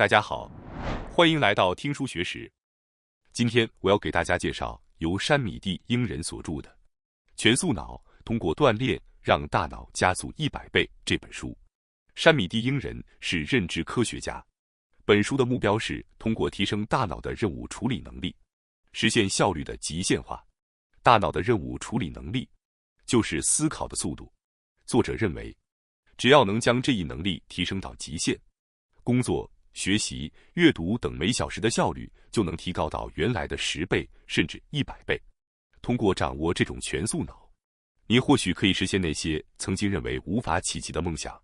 大家好，欢迎来到听书学识。今天我要给大家介绍由山米蒂英人所著的《全速脑：通过锻炼让大脑加速100倍》这本书。山米蒂英人是认知科学家，本书的目标是通过提升大脑的任务处理能力，实现效率的极限化。大脑的任务处理能力就是思考的速度。作者认为，只要能将这一能力提升到极限，工作、学习、阅读等每小时的效率就能提高到原来的10倍甚至100倍。通过掌握这种全速脑，你或许可以实现那些曾经认为无法企及的梦想，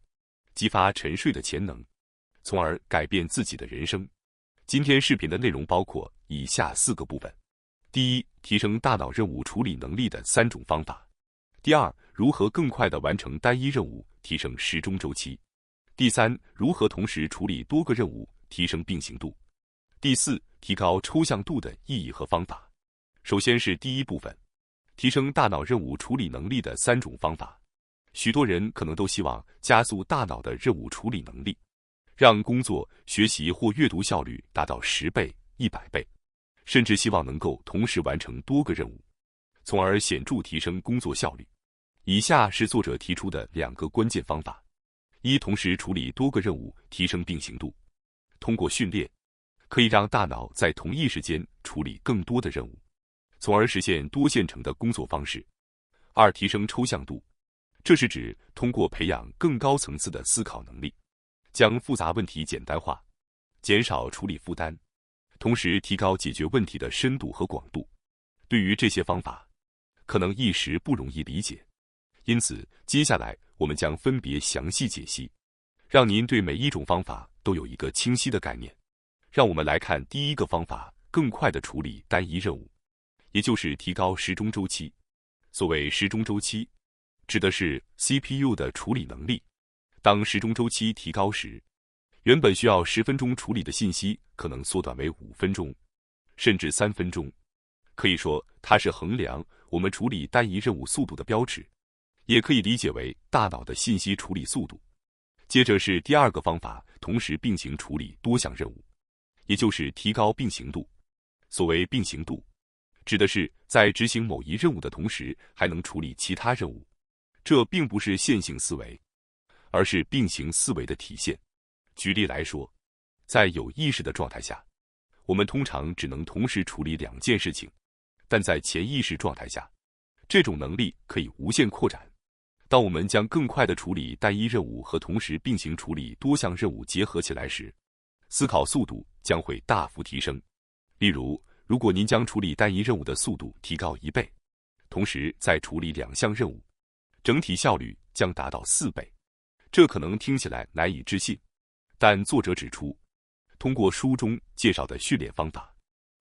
激发沉睡的潜能，从而改变自己的人生。今天视频的内容包括以下4个部分：第一，提升大脑任务处理能力的3种方法；第二，如何更快地完成单一任务，提升时钟周期；第三，如何同时处理多个任务，提升并行度；第四，提高抽象度的意义和方法。首先是第一部分，提升大脑任务处理能力的3种方法。许多人可能都希望加速大脑的任务处理能力，让工作、学习或阅读效率达到10倍、100倍，甚至希望能够同时完成多个任务，从而显著提升工作效率。以下是作者提出的2个关键方法：一、同时处理多个任务，提升并行度。通过训练，可以让大脑在同一时间处理更多的任务，从而实现多线程的工作方式。二、提升抽象度，这是指通过培养更高层次的思考能力，将复杂问题简单化，减少处理负担，同时提高解决问题的深度和广度。对于这些方法，可能一时不容易理解，因此接下来我们将分别详细解析，让您对每一种方法都有一个清晰的概念。让我们来看第一个方法，更快地处理单一任务，也就是提高时钟周期。所谓时钟周期，指的是 CPU 的处理能力。当时钟周期提高时，原本需要10分钟处理的信息可能缩短为5分钟，甚至3分钟。可以说，它是衡量我们处理单一任务速度的标尺，也可以理解为大脑的信息处理速度。接着是第二个方法，同时并行处理多项任务，也就是提高并行度。所谓并行度，指的是在执行某一任务的同时，还能处理其他任务。这并不是线性思维，而是并行思维的体现。举例来说，在有意识的状态下，我们通常只能同时处理2件事情，但在潜意识状态下，这种能力可以无限扩展。当我们将更快地处理单一任务和同时并行处理多项任务结合起来时，思考速度将会大幅提升。例如，如果您将处理单一任务的速度提高1倍，同时再处理2项任务，整体效率将达到4倍。这可能听起来难以置信，但作者指出，通过书中介绍的训练方法，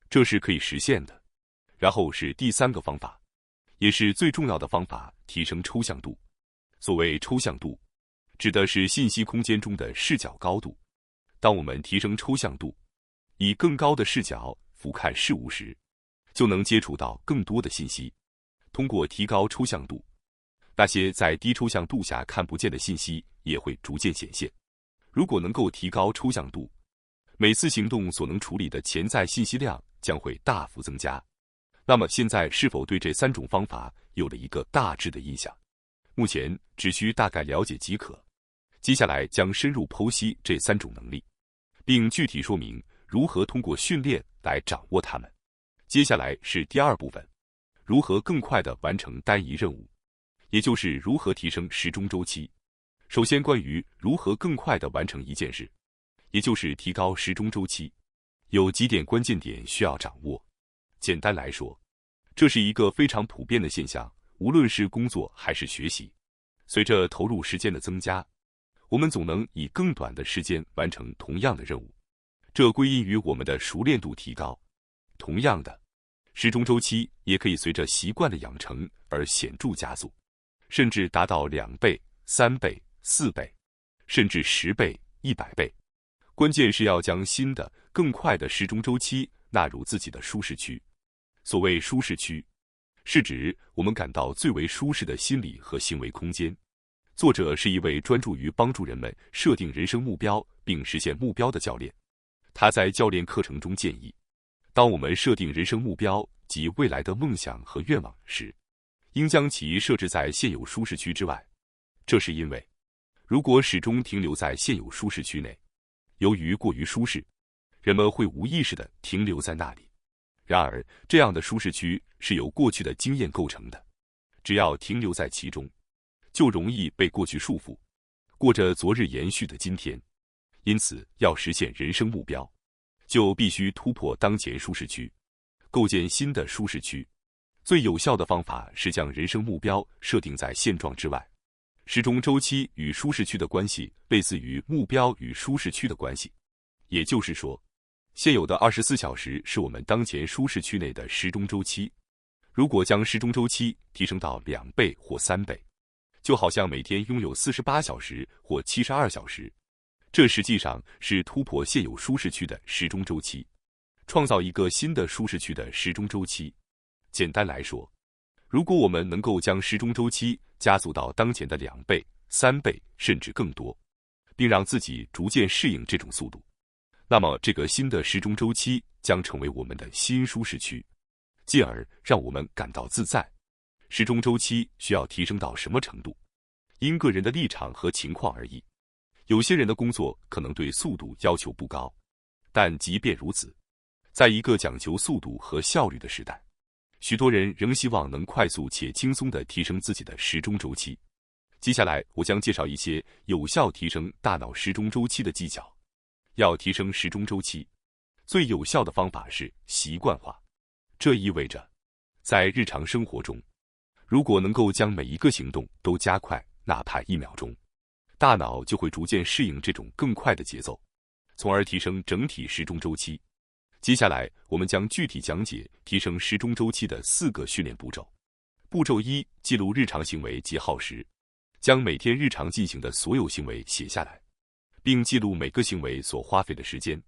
这是可以实现的。然后是第3个方法，也是最重要的方法，提升抽象度。所谓抽象度，指的是信息空间中的视角高度。当我们提升抽象度，以更高的视角俯瞰事物时，就能接触到更多的信息。通过提高抽象度，那些在低抽象度下看不见的信息也会逐渐显现。如果能够提高抽象度，每次行动所能处理的潜在信息量将会大幅增加。那么现在是否对这3种方法有了一个大致的印象？目前只需大概了解即可。接下来将深入剖析这3种能力，并具体说明如何通过训练来掌握它们。接下来是第2部分，如何更快地完成单一任务，也就是如何提升时钟周期。首先，关于如何更快地完成一件事，也就是提高时钟周期，有几点关键点需要掌握。简单来说，这是一个非常普遍的现象，无论是工作还是学习，随着投入时间的增加，我们总能以更短的时间完成同样的任务，这归因于我们的熟练度提高。同样的，时钟周期也可以随着习惯的养成而显著加速，甚至达到2倍、3倍、4倍，甚至10倍、100倍。关键是要将新的、更快的时钟周期纳入自己的舒适区。所谓舒适区，是指我们感到最为舒适的心理和行为空间。作者是一位专注于帮助人们设定人生目标并实现目标的教练。他在教练课程中建议，当我们设定人生目标及未来的梦想和愿望时，应将其设置在现有舒适区之外。这是因为，如果始终停留在现有舒适区内，由于过于舒适，人们会无意识地停留在那里。然而，这样的舒适区是由过去的经验构成的，只要停留在其中，就容易被过去束缚，过着昨日延续的今天。因此，要实现人生目标，就必须突破当前舒适区，构建新的舒适区。最有效的方法是将人生目标设定在现状之外。时钟周期与舒适区的关系类似于目标与舒适区的关系，也就是说，现有的24小时是我们当前舒适区内的时钟周期。如果将时钟周期提升到2倍或3倍，就好像每天拥有48小时或72小时，这实际上是突破现有舒适区的时钟周期，创造一个新的舒适区的时钟周期。简单来说，如果我们能够将时钟周期加速到当前的2倍、3倍甚至更多，并让自己逐渐适应这种速度，那么这个新的时钟周期将成为我们的新舒适区，进而让我们感到自在。时钟周期需要提升到什么程度，因个人的立场和情况而异。有些人的工作可能对速度要求不高，但即便如此，在一个讲求速度和效率的时代，许多人仍希望能快速且轻松地提升自己的时钟周期。接下来，我将介绍一些有效提升大脑时钟周期的技巧。要提升时钟周期，最有效的方法是习惯化。这意味着，在日常生活中，如果能够将每一个行动都加快，哪怕1秒钟，大脑就会逐渐适应这种更快的节奏，从而提升整体时钟周期。接下来，我们将具体讲解提升时钟周期的4个训练步骤。步骤1：记录日常行为及耗时，将每天日常进行的所有行为写下来，并记录每个行为所花费的时间。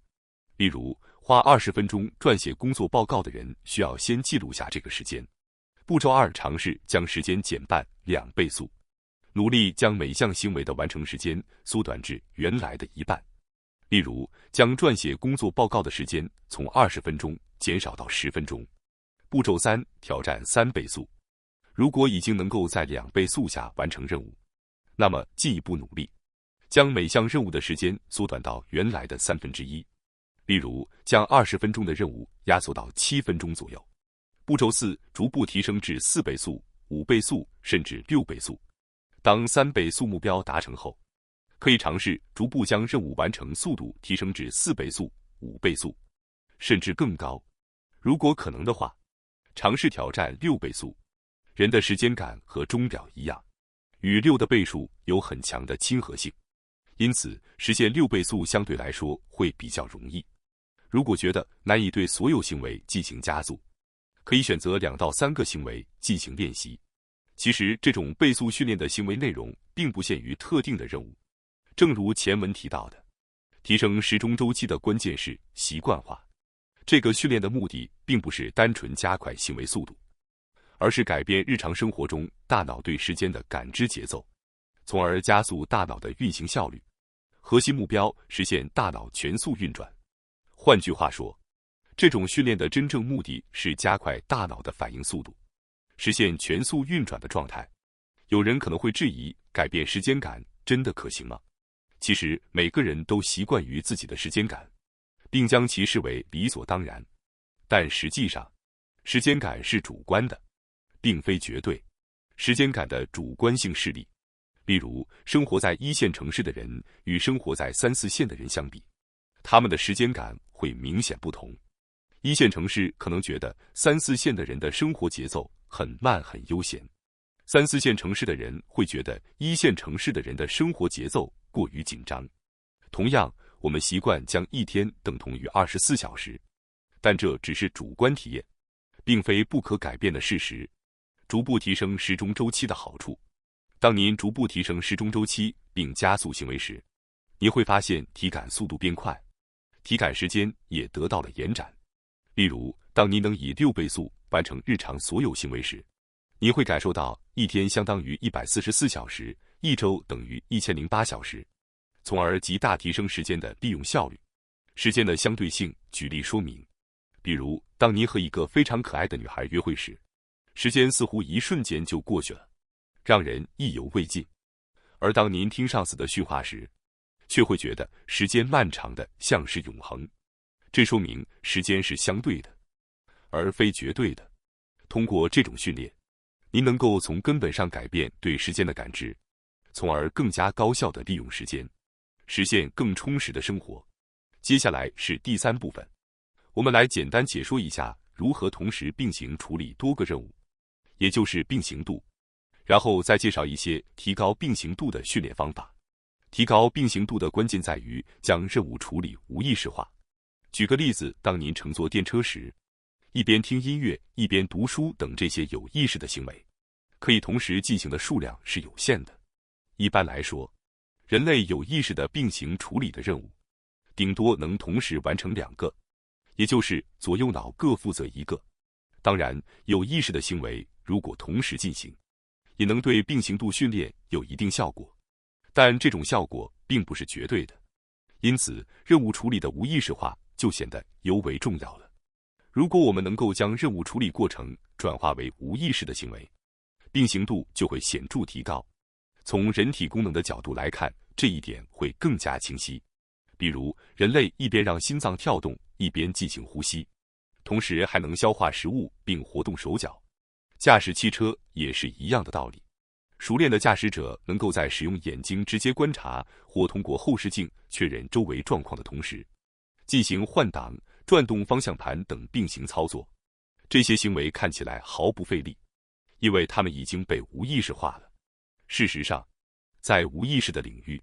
例如，花20分钟撰写工作报告的人，需要先记录下这个时间。步骤2：尝试将时间减半，2倍速，努力将每项行为的完成时间缩短至原来的1半。例如，将撰写工作报告的时间从20分钟减少到10分钟。步骤3：挑战3倍速。如果已经能够在2倍速下完成任务，那么进一步努力，将每项任务的时间缩短到原来的1/3。例如，将20分钟的任务压缩到7分钟左右。步骤4：逐步提升至4倍速、5倍速，甚至6倍速。当3倍速目标达成后，可以尝试逐步将任务完成速度提升至4倍速、5倍速，甚至更高。如果可能的话，尝试挑战6倍速。人的时间感和钟表一样，与6的倍数有很强的亲和性，因此实现6倍速相对来说会比较容易。如果觉得难以对所有行为进行加速，可以选择2到3个行为进行练习。其实，这种倍速训练的行为内容并不限于特定的任务。正如前文提到的，提升时钟周期的关键是习惯化。这个训练的目的并不是单纯加快行为速度，而是改变日常生活中大脑对时间的感知节奏，从而加速大脑的运行效率。核心目标实现大脑全速运转。换句话说，这种训练的真正目的是加快大脑的反应速度，实现全速运转的状态。有人可能会质疑，改变时间感真的可行吗？其实，每个人都习惯于自己的时间感，并将其视为理所当然。但实际上，时间感是主观的，并非绝对。时间感的主观性事例，例如生活在1线城市的人与生活在3、4线的人相比，他们的时间感会明显不同。1线城市可能觉得3、4线的人的生活节奏很慢很悠闲，3、4线城市的人会觉得1线城市的人的生活节奏过于紧张。同样，我们习惯将一天等同于24小时，但这只是主观体验，并非不可改变的事实。逐步提升时钟周期的好处：当您逐步提升时钟周期并加速行为时，你会发现体感速度变快，体感时间也得到了延展。例如，当您能以6倍速完成日常所有行为时，你会感受到一天相当于144小时，一周等于1008小时，从而极大提升时间的利用效率。时间的相对性，举例说明。比如，当您和一个非常可爱的女孩约会时，时间似乎一瞬间就过去了，让人意犹未尽；而当您听上司的训话时，却会觉得时间漫长的像是永恒。这说明时间是相对的，而非绝对的。通过这种训练，您能够从根本上改变对时间的感知，从而更加高效地利用时间，实现更充实的生活。接下来是第3部分，我们来简单解说一下如何同时并行处理多个任务，也就是并行度，然后再介绍一些提高并行度的训练方法。提高并行度的关键在于将任务处理无意识化。举个例子，当您乘坐电车时，一边听音乐一边读书等这些有意识的行为，可以同时进行的数量是有限的。一般来说，人类有意识的并行处理的任务，顶多能同时完成2个，也就是左右脑各负责1个。当然，有意识的行为如果同时进行，也能对并行度训练有一定效果，但这种效果并不是绝对的。因此，任务处理的无意识化就显得尤为重要了。如果我们能够将任务处理过程转化为无意识的行为，并行度就会显著提高。从人体功能的角度来看，这一点会更加清晰。比如，人类一边让心脏跳动，一边进行呼吸，同时还能消化食物并活动手脚。驾驶汽车也是一样的道理。熟练的驾驶者能够在使用眼睛直接观察或通过后视镜确认周围状况的同时，进行换挡、转动方向盘等并行操作。这些行为看起来毫不费力，因为它们已经被无意识化了。事实上，在无意识的领域，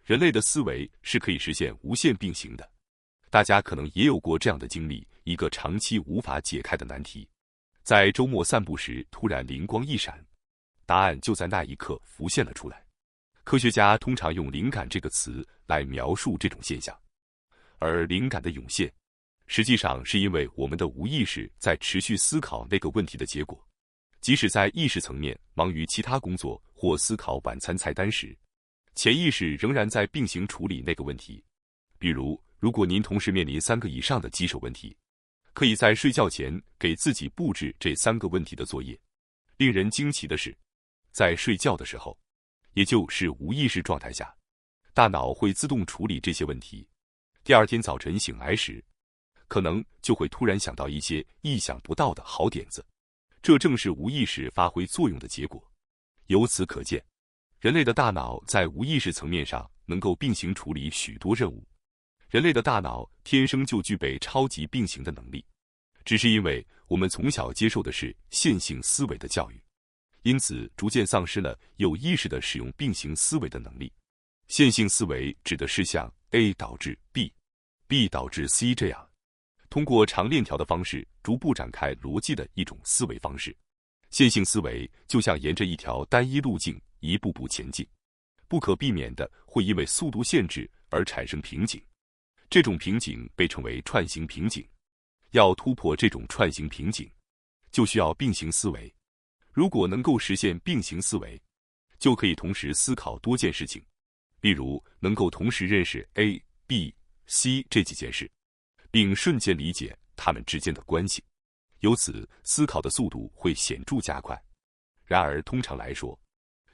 人类的思维是可以实现无限并行的。大家可能也有过这样的经历，一个长期无法解开的难题，在周末散步时突然灵光一闪，答案就在那一刻浮现了出来。科学家通常用灵感这个词来描述这种现象，而灵感的涌现，实际上是因为我们的无意识在持续思考那个问题的结果。即使在意识层面忙于其他工作或思考晚餐菜单时，潜意识仍然在并行处理那个问题。比如，如果您同时面临3个以上的棘手问题，可以在睡觉前给自己布置这3个问题的作业。令人惊奇的是，在睡觉的时候，也就是无意识状态下，大脑会自动处理这些问题。第2天早晨醒来时，可能就会突然想到一些意想不到的好点子。这正是无意识发挥作用的结果。由此可见，人类的大脑在无意识层面上能够并行处理许多任务。人类的大脑天生就具备超级并行的能力，只是因为我们从小接受的是线性思维的教育，因此逐渐丧失了有意识地使用并行思维的能力。线性思维指的是像 A 导致 B、B 导致 C 这样，通过长链条的方式逐步展开逻辑的一种思维方式。线性思维就像沿着一条单一路径一步步前进，不可避免的会因为速度限制而产生瓶颈。这种瓶颈被称为串行瓶颈。要突破这种串行瓶颈，就需要并行思维。如果能够实现并行思维，就可以同时思考多件事情，例如能够同时认识 A、B、C 这几件事，并瞬间理解它们之间的关系，由此思考的速度会显著加快。然而通常来说，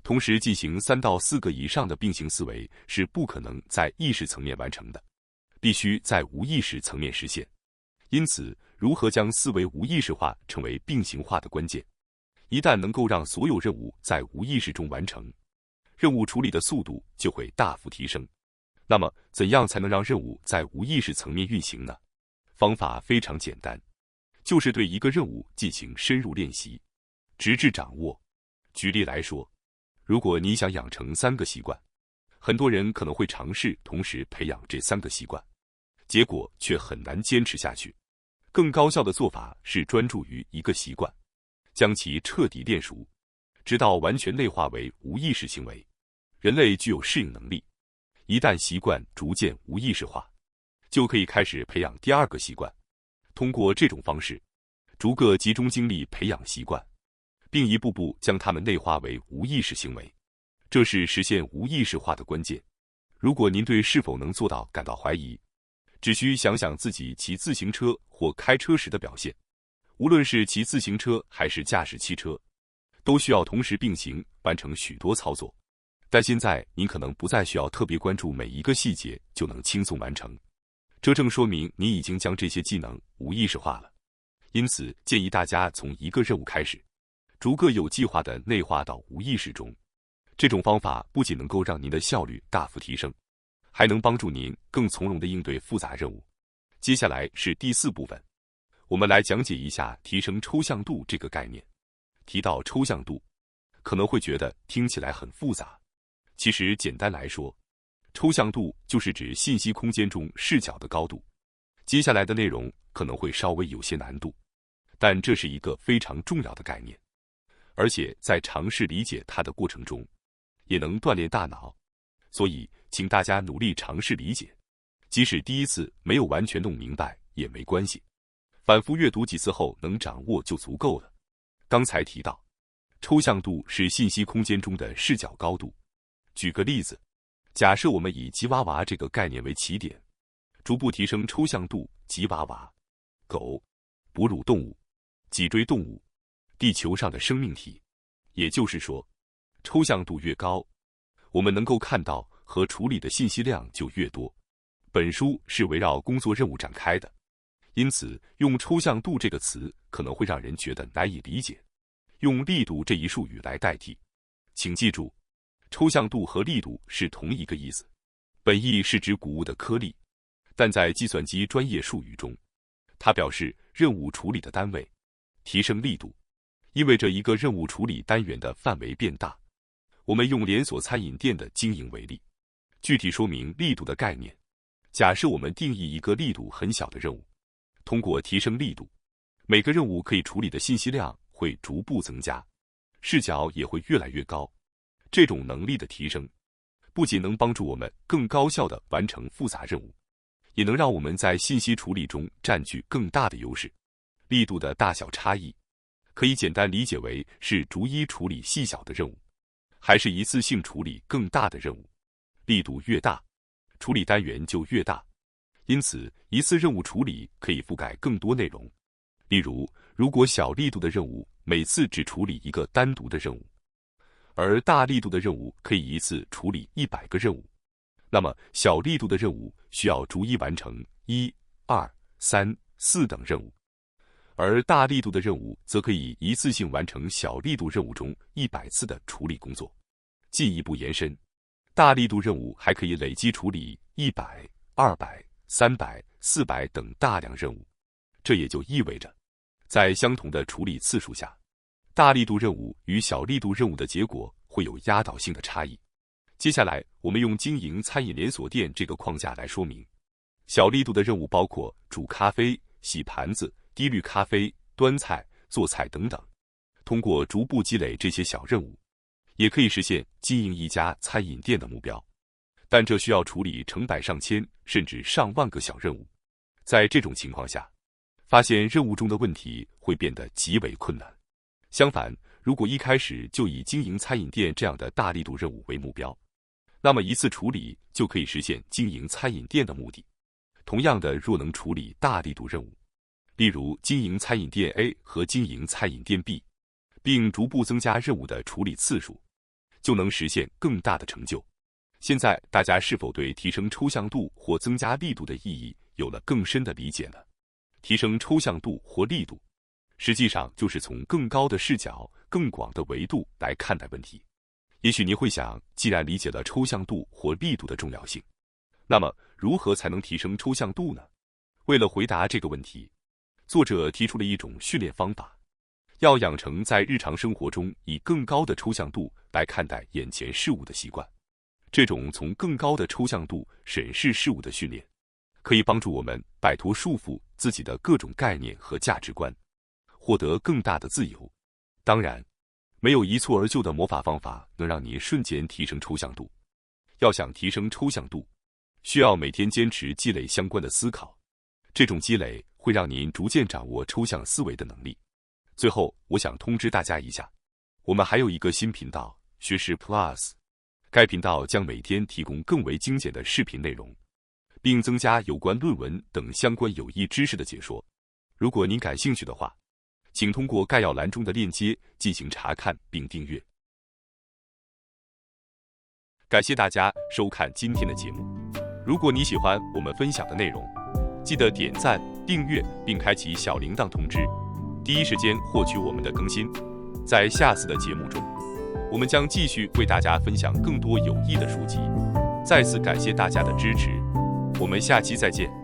同时进行3到4个以上的并行思维是不可能在意识层面完成的，必须在无意识层面实现。因此，如何将思维无意识化成为并行化的关键。一旦能够让所有任务在无意识中完成，任务处理的速度就会大幅提升。那么，怎样才能让任务在无意识层面运行呢？方法非常简单，就是对一个任务进行深入练习，直至掌握。举例来说，如果你想养成3个习惯，很多人可能会尝试同时培养这3个习惯，结果却很难坚持下去。更高效的做法是专注于一个习惯，将其彻底练熟，直到完全内化为无意识行为。人类具有适应能力，一旦习惯逐渐无意识化，就可以开始培养第2个习惯。通过这种方式，逐个集中精力培养习惯，并一步步将它们内化为无意识行为。这是实现无意识化的关键。如果您对是否能做到感到怀疑，只需想想自己骑自行车或开车时的表现，无论是骑自行车还是驾驶汽车，都需要同时并行完成许多操作。但现在您可能不再需要特别关注每一个细节就能轻松完成，这正说明你已经将这些技能无意识化了。因此，建议大家从一个任务开始，逐个有计划地内化到无意识中。这种方法不仅能够让您的效率大幅提升，还能帮助您更从容地应对复杂任务。接下来是第4部分，我们来讲解一下提升抽象度这个概念。提到抽象度，可能会觉得听起来很复杂。其实简单来说，抽象度就是指信息空间中视角的高度。接下来的内容可能会稍微有些难度，但这是一个非常重要的概念，而且在尝试理解它的过程中，也能锻炼大脑。所以，请大家努力尝试理解，即使第一次没有完全弄明白也没关系，反复阅读几次后能掌握就足够了。刚才提到，抽象度是信息空间中的视角高度。举个例子，假设我们以吉娃娃这个概念为起点，逐步提升抽象度。吉娃娃、狗、哺乳动物、脊椎动物、地球上的生命体。也就是说，抽象度越高，我们能够看到和处理的信息量就越多。本书是围绕工作任务展开的，因此用抽象度这个词可能会让人觉得难以理解，用力度这一术语来代替。请记住，抽象度和力度是同一个意思，本意是指谷物的颗粒，但在计算机专业术语中，它表示任务处理的单位。提升力度意味着一个任务处理单元的范围变大。我们用连锁餐饮店的经营为例，具体说明力度的概念。假设我们定义一个力度很小的任务，通过提升力度，每个任务可以处理的信息量会逐步增加，视角也会越来越高。这种能力的提升，不仅能帮助我们更高效地完成复杂任务，也能让我们在信息处理中占据更大的优势。力度的大小差异，可以简单理解为是逐一处理细小的任务，还是一次性处理更大的任务。力度越大，处理单元就越大，因此一次任务处理可以覆盖更多内容。例如，如果小力度的任务每次只处理一个单独的任务，而大力度的任务可以一次处理100个任务，那么小力度的任务需要逐一完成1、2、3、4等任务，而大力度的任务则可以一次性完成小力度任务中100次的处理工作。进一步延伸，大力度任务还可以累积处理100、200、300、400等大量任务。这也就意味着，在相同的处理次数下，大力度任务与小力度任务的结果会有压倒性的差异。接下来，我们用经营餐饮连锁店这个框架来说明。小力度的任务包括煮咖啡、洗盘子、滴滤咖啡、端菜、做菜等等。通过逐步积累这些小任务，也可以实现经营一家餐饮店的目标。但这需要处理成百上千甚至上万个小任务。在这种情况下，发现任务中的问题会变得极为困难。相反，如果一开始就以经营餐饮店这样的大力度任务为目标，那么一次处理就可以实现经营餐饮店的目的。同样的，若能处理大力度任务，例如经营餐饮店 A 和经营餐饮店 B， 并逐步增加任务的处理次数，就能实现更大的成就。现在大家是否对提升抽象度或增加力度的意义有了更深的理解呢？提升抽象度或力度，实际上就是从更高的视角、更广的维度来看待问题。也许你会想，既然理解了抽象度或力度的重要性，那么如何才能提升抽象度呢？为了回答这个问题，作者提出了一种训练方法，要养成在日常生活中以更高的抽象度来看待眼前事物的习惯。这种从更高的抽象度审视事物的训练，可以帮助我们摆脱束缚自己的各种概念和价值观，获得更大的自由。当然，没有一蹴而就的魔法方法能让你瞬间提升抽象度。要想提升抽象度，需要每天坚持积累相关的思考，这种积累会让您逐渐掌握抽象思维的能力。最后，我想通知大家一下，我们还有一个新频道——学识 Plus， 该频道将每天提供更为精简的视频内容，并增加有关论文等相关有益知识的解说。如果您感兴趣的话，请通过概要栏中的链接进行查看并订阅。感谢大家收看今天的节目。如果你喜欢我们分享的内容，记得点赞、订阅并开启小铃铛通知，第一时间获取我们的更新。在下次的节目中，我们将继续为大家分享更多有益的书籍。再次感谢大家的支持，我们下期再见。